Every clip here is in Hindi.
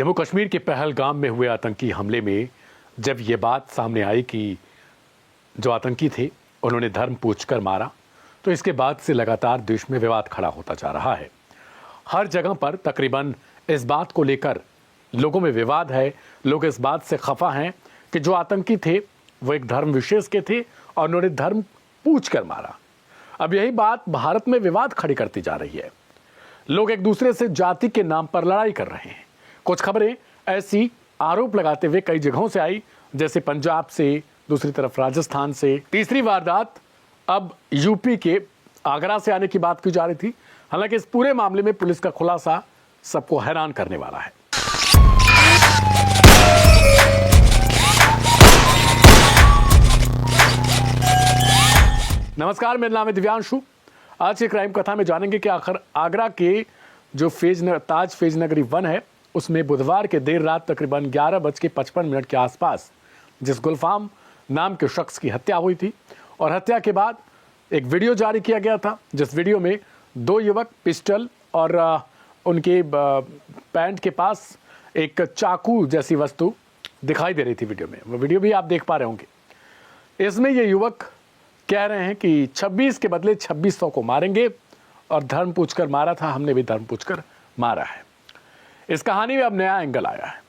जम्मू कश्मीर के पहलगाम में हुए आतंकी हमले में जब ये बात सामने आई कि जो आतंकी थे उन्होंने धर्म पूछकर मारा, तो इसके बाद से लगातार देश में विवाद खड़ा होता जा रहा है। हर जगह पर तकरीबन इस बात को लेकर लोगों में विवाद है। लोग इस बात से खफा हैं कि जो आतंकी थे वो एक धर्म विशेष के थे और उन्होंने धर्म पूछकर मारा। अब यही बात भारत में विवाद खड़ी करती जा रही है। लोग एक दूसरे से जाति के नाम पर लड़ाई कर रहे हैं। कुछ खबरें ऐसी आरोप लगाते हुए कई जगहों से आई, जैसे पंजाब से, दूसरी तरफ राजस्थान से। तीसरी वारदात अब यूपी के आगरा से आने की बात की जा रही थी। हालांकि इस पूरे मामले में पुलिस का खुलासा सबको हैरान करने वाला है। नमस्कार, मेरा नाम है दिव्यांशु। आज की क्राइम कथा में जानेंगे कि आखिर आगरा के जो ताज फेज नगरी 1 है, उसमें बुधवार के देर रात तकरीबन 11:55 के आसपास जिस गुलफाम नाम के शख्स की हत्या हुई थी और हत्या के बाद एक वीडियो जारी किया गया था, जिस वीडियो में 2 युवक पिस्टल और उनके पैंट के पास एक चाकू जैसी वस्तु दिखाई दे रही थी। वीडियो में वो वीडियो भी आप देख पा रहे होंगे। इसमें ये युवक कह रहे हैं कि 26 के बदले 2600 को मारेंगे और धर्म पूछकर मारा था, हमने भी धर्म पूछकर मारा है। इस कहानी में अब नया एंगल आया है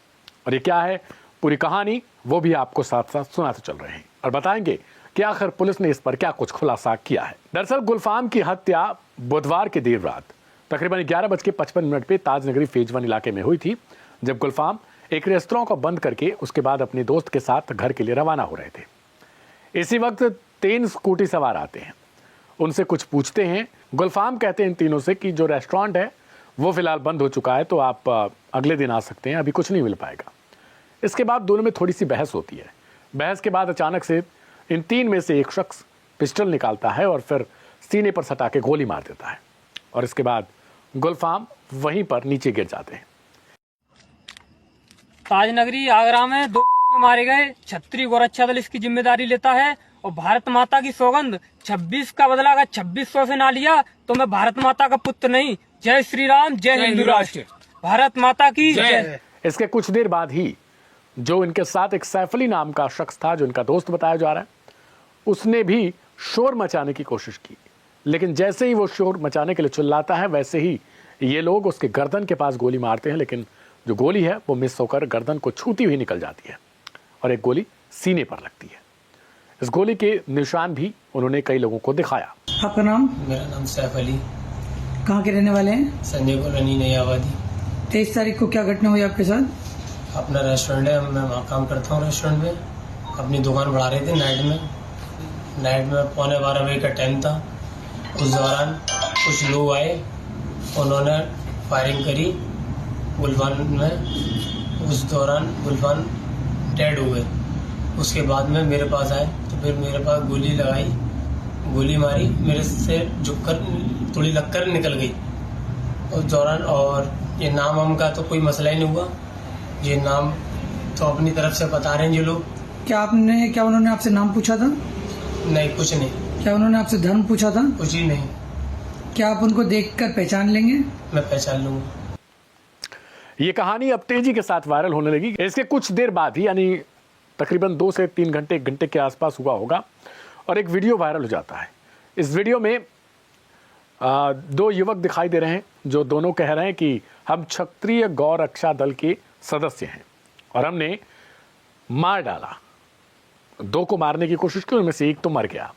और ये क्या है पूरी कहानी, वो भी आपको साथ साथ सुनाते चल रहे हैं और बताएंगे कि आखिर पुलिस ने इस पर क्या कुछ खुलासा किया है। दरअसल गुलफाम की हत्या बुधवार की देर रात तकरीबन 11:55 पे ताज नगरी फेज 1 इलाके में हुई थी, जब गुलफाम एक रेस्तरां को बंद करके उसके बाद अपने दोस्त के साथ घर के लिए रवाना हो रहे थे। इसी वक्त 3 स्कूटी सवार आते हैं, उनसे कुछ पूछते हैं। गुलफाम कहते हैं इन तीनों से कि जो रेस्टोरेंट है वो फिलहाल बंद हो चुका है, तो आप अगले दिन आ सकते हैं, अभी कुछ नहीं मिल पाएगा। इसके बाद दोनों में थोड़ी सी बहस होती है। बहस के बाद अचानक से इन 3 में से एक शख्स पिस्टल निकालता है और फिर सीने पर सटा के गोली मार देता है और इसके बाद गुलफाम वहीं पर नीचे गिर जाते हैं। ताजनगरी आगरा में 2 मारे गए। छत्री गोरक्षा दल इसकी जिम्मेदारी लेता है और भारत माता की सौगंध 26 का बदला अगर 2600 से ना लिया तो मैं भारत माता का पुत्र नहीं। जय श्री राम, जय हिंदू राष्ट्र, भारत माता की जय। इसके कुछ देर बाद ही जो इनके साथ एक सैफ अली नाम का शख्स था, जो इनका दोस्त बताया जा रहा है, उसने भी शोर मचाने की कोशिश की, लेकिन जैसे ही वो शोर मचाने के लिए चिल्लाता है वैसे ही ये लोग उसके गर्दन के पास गोली मारते हैं, लेकिन जो गोली है वो मिस होकर गर्दन को छूती हुई निकल जाती है और एक गोली सीने पर लगती है। इस गोली के निशान भी उन्होंने कई लोगों को दिखाया। आपका नाम? मेरा नाम सैफ अली। कहाँ के रहने वाले हैं? संजय कॉलोनी नई आबादी। 23 तारीख को क्या घटना हुई आपके साथ? अपना रेस्टोरेंट है, मैं वहाँ काम करता हूँ। रेस्टोरेंट में अपनी दुकान बढ़ा रहे थे। नाइट में 12:15 बजे का टाइम था। उस दौरान कुछ लोग आए, उन्होंने फायरिंग करी गुलफान में। उस दौरान गुलफान डेड हो गए। उसके बाद में मेरे पास आए तो फिर मेरे पास गोली लगाई, गोली मारी, मेरे से झुककर थोड़ी लगकर निकल गई उस दौरान। और ये नाम हम का तो कोई मसला ही नहीं हुआ। ये नाम तो अपनी तरफ से बता रहे हैं ये लोग। क्या उन्होंने आपसे नाम पूछा था? नहीं, कुछ नहीं। क्या उन्होंने आपसे धर्म पूछा था? कुछ ही नहीं। क्या आप उनको देखकर पहचान लेंगे? मैं पहचान लूंगा। ये कहानी अब तेजी के साथ वायरल होने लगी। इसके कुछ देर बाद ही, यानी तकरीबन 2 से 3 घंटे, 1 घंटे के आसपास हुआ होगा, और एक वीडियो वायरल हो जाता है। इस वीडियो में 2 युवक दिखाई दे रहे हैं, जो दोनों कह रहे हैं कि हम क्षत्रिय गौ रक्षा दल के सदस्य हैं और हमने मार डाला। 2 को मारने की कोशिश की, उनमें से एक तो मर गया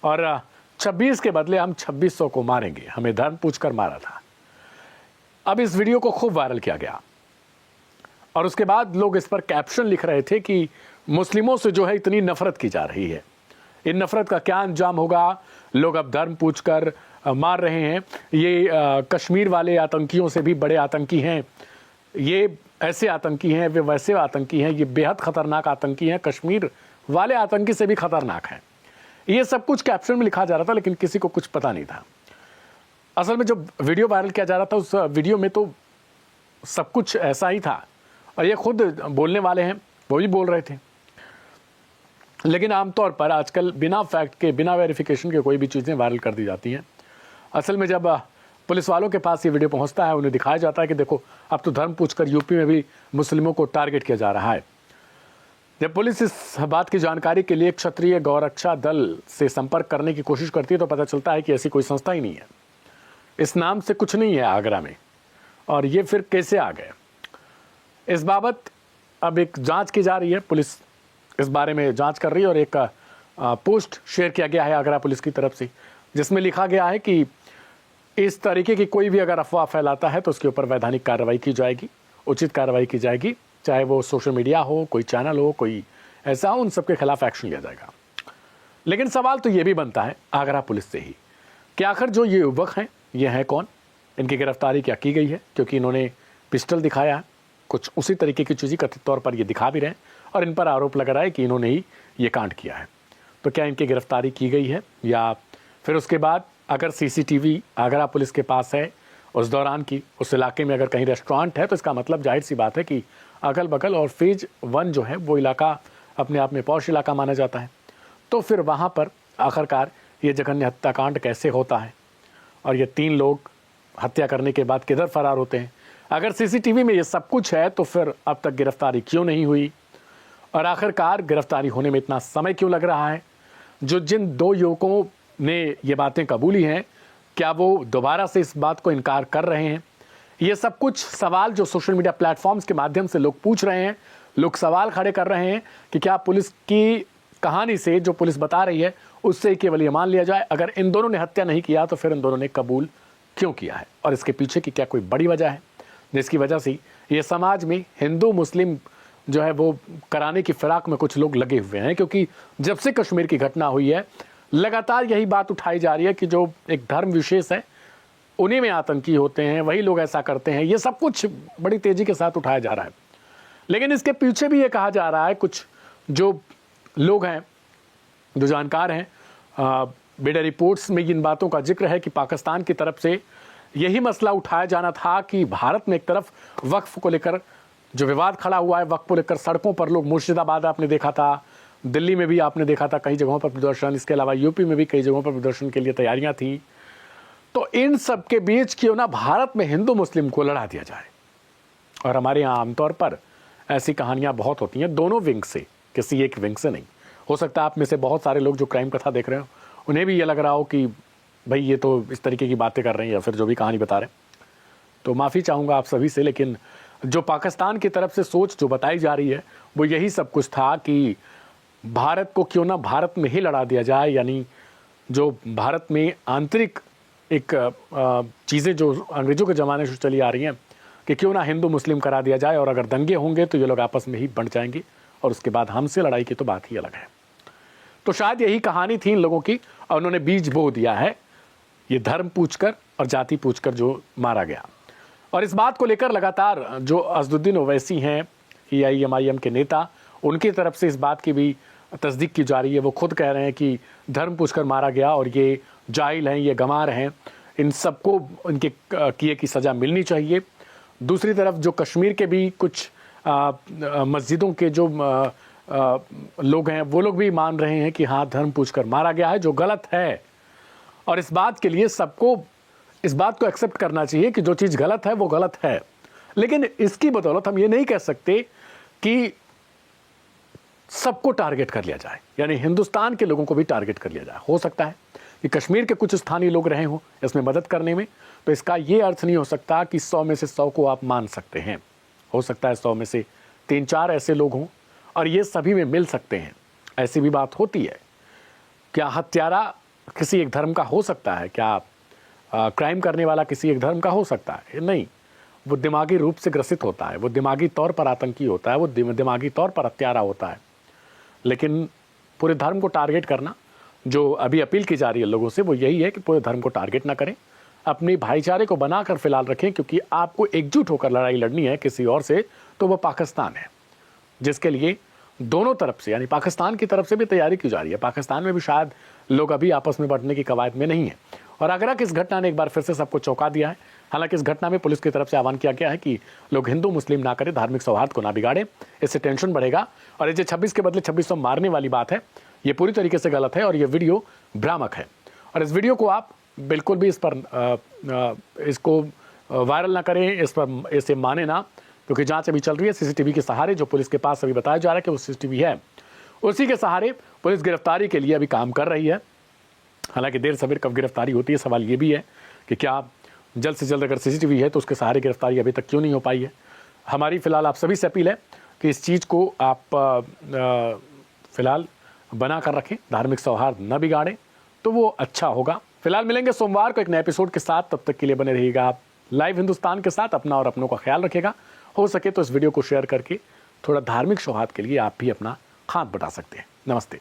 और 26 के बदले हम 2600 को मारेंगे, हमें धर्म पूछकर मारा था। अब इस वीडियो को खूब वायरल किया गया और उसके बाद लोग इस पर कैप्शन लिख रहे थे कि मुस्लिमों से जो है इतनी नफरत की जा रही है, इन नफरत का क्या अंजाम होगा, लोग अब धर्म पूछकर मार रहे हैं। ये कश्मीर वाले आतंकियों से भी बड़े आतंकी हैं, ये ऐसे आतंकी हैं, वे वैसे आतंकी हैं, ये बेहद खतरनाक आतंकी हैं, कश्मीर वाले आतंकी से भी खतरनाक हैं। ये सब कुछ कैप्शन में लिखा जा रहा था, लेकिन किसी को कुछ पता नहीं था। असल में जो वीडियो वायरल किया जा रहा था, उस वीडियो में तो सब कुछ ऐसा ही था और ये खुद बोलने वाले हैं, वो भी बोल रहे थे। लेकिन आमतौर पर आजकल बिना फैक्ट के, बिना वेरिफिकेशन के कोई भी चीज़ें वायरल कर दी जाती हैं। असल में जब पुलिस वालों के पास ये वीडियो पहुंचता है, उन्हें दिखाया जाता है कि देखो अब तो धर्म पूछकर यूपी में भी मुस्लिमों को टारगेट किया जा रहा है। जब पुलिस इस बात की जानकारी के लिए क्षत्रिय गौरक्षा दल से संपर्क करने की कोशिश करती है तो पता चलता है कि ऐसी कोई संस्था ही नहीं है, इस नाम से कुछ नहीं है आगरा में, और ये फिर कैसे आ गए। इस बाबत अब एक जांच की जा रही है, पुलिस इस बारे में जांच कर रही है और एक पोस्ट शेयर किया गया है आगरा पुलिस की तरफ से, जिसमें लिखा गया है कि इस तरीके की कोई भी अगर अफवाह फैलाता है तो उसके ऊपर वैधानिक कार्रवाई की जाएगी, उचित कार्रवाई की जाएगी, चाहे वो सोशल मीडिया हो, कोई चैनल हो, कोई ऐसा हो, उन सबके खिलाफ एक्शन लिया जाएगा। लेकिन सवाल तो ये भी बनता है आगरा पुलिस से ही कि आखिर जो ये युवक हैं ये हैं कौन, इनकी गिरफ्तारी क्या की गई है, क्योंकि इन्होंने पिस्टल दिखाया है, कुछ उसी तरीके की चीज़ें कथित तौर पर ये दिखा भी रहे हैं और इन पर आरोप लग रहा है कि इन्होंने ही ये कांड किया है। तो क्या इनकी गिरफ्तारी की गई है या फिर उसके बाद अगर सीसीटीवी आगरा पुलिस के पास है उस दौरान की, उस इलाके में अगर कहीं रेस्टोरेंट है तो इसका मतलब जाहिर सी बात है कि अगल बगल और फेज 1 जो है वो इलाका अपने आप में पॉश इलाका माना जाता है। तो फिर वहाँ पर आखिरकार ये जघन्य हत्याकांड कैसे होता है और ये 3 लोग हत्या करने के बाद किधर फरार होते हैं। अगर सीसीटीवी में ये सब कुछ है तो फिर अब तक गिरफ्तारी क्यों नहीं हुई और आखिरकार गिरफ्तारी होने में इतना समय क्यों लग रहा है। जो जिन 2 युवकों ने ये बातें कबूली हैं, क्या वो दोबारा से इस बात को इनकार कर रहे हैं। ये सब कुछ सवाल जो सोशल मीडिया प्लेटफॉर्म्स के माध्यम से लोग पूछ रहे हैं, लोग सवाल खड़े कर रहे हैं कि क्या पुलिस की कहानी से जो पुलिस बता रही है उससे केवल ये मान लिया जाए अगर इन दोनों ने हत्या नहीं किया तो फिर इन दोनों ने कबूल क्यों किया है और इसके पीछे की क्या कोई बड़ी वजह है जिसकी वजह से ये समाज में हिंदू मुस्लिम जो है वो कराने की फिराक में कुछ लोग लगे हुए हैं। क्योंकि जब से कश्मीर की घटना हुई है लगातार यही बात उठाई जा रही है कि जो एक धर्म विशेष है उन्हीं में आतंकी होते हैं, वही लोग ऐसा करते हैं, ये सब कुछ बड़ी तेजी के साथ उठाया जा रहा है। लेकिन इसके पीछे भी ये कहा जा रहा है, कुछ जो लोग हैं, जो जानकार हैं, मीडिया रिपोर्ट्स में इन बातों का जिक्र है कि पाकिस्तान की तरफ से यही मसला उठाया जाना था कि भारत में एक तरफ वक्फ को लेकर जो विवाद खड़ा हुआ है, वक्फ को लेकर सड़कों पर लोग, मुर्शिदाबाद आपने देखा था, दिल्ली में भी आपने देखा था कई जगहों पर प्रदर्शन, इसके अलावा यूपी में भी कई जगहों पर प्रदर्शन के लिए तैयारियां थी। तो इन सब के बीच क्यों ना भारत में हिंदू मुस्लिम को लड़ा दिया जाए। और हमारे यहाँ आमतौर पर ऐसी कहानियां बहुत होती हैं, दोनों विंग से, किसी एक विंग से नहीं। हो सकता है आप में से बहुत सारे लोग जो क्राइम कथा देख रहे हो उन्हें भी ये लग रहा हो कि भाई ये तो इस तरीके की बातें कर रहे हैं या फिर जो भी कहानी बता रहे हैं, तो माफ़ी चाहूँगा आप सभी से। लेकिन जो पाकिस्तान की तरफ से सोच जो बताई जा रही है वो यही सब कुछ था कि भारत को क्यों ना भारत में ही लड़ा दिया जाए, यानी जो भारत में आंतरिक एक चीज़ें जो अंग्रेज़ों के ज़माने से चली आ रही हैं कि क्यों ना हिंदू मुस्लिम करा दिया जाए और अगर दंगे होंगे तो ये लोग आपस में ही बंट जाएंगे और उसके बाद हमसे लड़ाई की तो बात ही अलग है। तो शायद यही कहानी थी इन लोगों की और उन्होंने बीज बो दिया है, ये धर्म पूछकर और जाति पूछकर जो मारा गया। और इस बात को लेकर लगातार जो असदुद्दीन ओवैसी हैं AIM के नेता, उनकी तरफ से इस बात की भी तस्दीक की जा रही है। वो खुद कह रहे हैं कि धर्म पूछकर मारा गया और ये जाहिल हैं, ये गंवार हैं, इन सबको उनके किए की सज़ा मिलनी चाहिए। दूसरी तरफ जो कश्मीर के भी कुछ मस्जिदों के जो लोग हैं वो लोग भी मान रहे हैं कि हाँ धर्म पूछकर मारा गया है, जो गलत है। और इस बात के लिए सबको इस बात को एक्सेप्ट करना चाहिए कि जो चीज़ गलत है वो गलत है। लेकिन इसकी बदौलत हम ये नहीं कह सकते कि सबको टारगेट कर लिया जाए, यानी हिंदुस्तान के लोगों को भी टारगेट कर लिया जाए। हो सकता है कि कश्मीर के कुछ स्थानीय लोग रहे हों इसमें मदद करने में, तो इसका ये अर्थ नहीं हो सकता कि 100 में से 100 को आप मान सकते हैं। हो सकता है 100 में से 3-4 ऐसे लोग हों और ये सभी में मिल सकते हैं, ऐसी भी बात होती है। क्या हत्यारा किसी एक धर्म का हो सकता है? क्या क्राइम करने वाला किसी एक धर्म का हो सकता है? नहीं, वो दिमागी रूप से ग्रसित होता है, वो दिमागी तौर पर आतंकी होता है, वो दिमागी तौर पर हत्यारा होता है। लेकिन पूरे धर्म को टारगेट करना, जो अभी अपील की जा रही है लोगों से, वो यही है कि पूरे धर्म को टारगेट ना करें, अपने भाईचारे को बनाकर फिलहाल रखें। क्योंकि आपको एकजुट होकर लड़ाई लड़नी है किसी और से, तो वो पाकिस्तान है, जिसके लिए दोनों तरफ से, यानी पाकिस्तान की तरफ से भी तैयारी की जा रही है। पाकिस्तान में भी शायद लोग अभी आपस में बढ़ने की कवायद में नहीं है। और आगरा की इस घटना ने एक बार फिर से सबको चौंका दिया है। हालांकि इस घटना में पुलिस की तरफ से आह्वान किया गया है कि लोग हिंदू मुस्लिम ना करें, धार्मिक सौहार्द को ना बिगाड़ें, इससे टेंशन बढ़ेगा। और ये जो 26 के बदले 2600 मारने वाली बात है, ये पूरी तरीके से गलत है और ये वीडियो भ्रामक है। और इस वीडियो को आप बिल्कुल भी इस पर इसको वायरल ना करें, इस पर इसे माने ना, क्योंकि जांच अभी चल रही है। सीसीटीवी के सहारे जो पुलिस के पास अभी बताया जा रहा है कि वो सीसीटीवी है, उसी के सहारे पुलिस गिरफ्तारी के लिए अभी काम कर रही है। हालांकि देर सवेर कब गिरफ्तारी होती है, सवाल ये भी है कि क्या जल्द से जल्द अगर सीसीटीवी है तो उसके सहारे गिरफ्तारी अभी तक क्यों नहीं हो पाई है। हमारी फ़िलहाल आप सभी से अपील है कि इस चीज़ को आप फ़िलहाल बना कर रखें, धार्मिक सौहार्द न बिगाड़ें, तो वो अच्छा होगा। फिलहाल मिलेंगे सोमवार को एक नए एपिसोड के साथ, तब तक के लिए बने रहिएगा आप लाइव हिंदुस्तान के साथ। अपना और अपनों का ख्याल रखिएगा। हो सके तो इस वीडियो को शेयर करके थोड़ा धार्मिक सौहार्द के लिए आप भी अपना हाथ बटा सकते हैं। नमस्ते।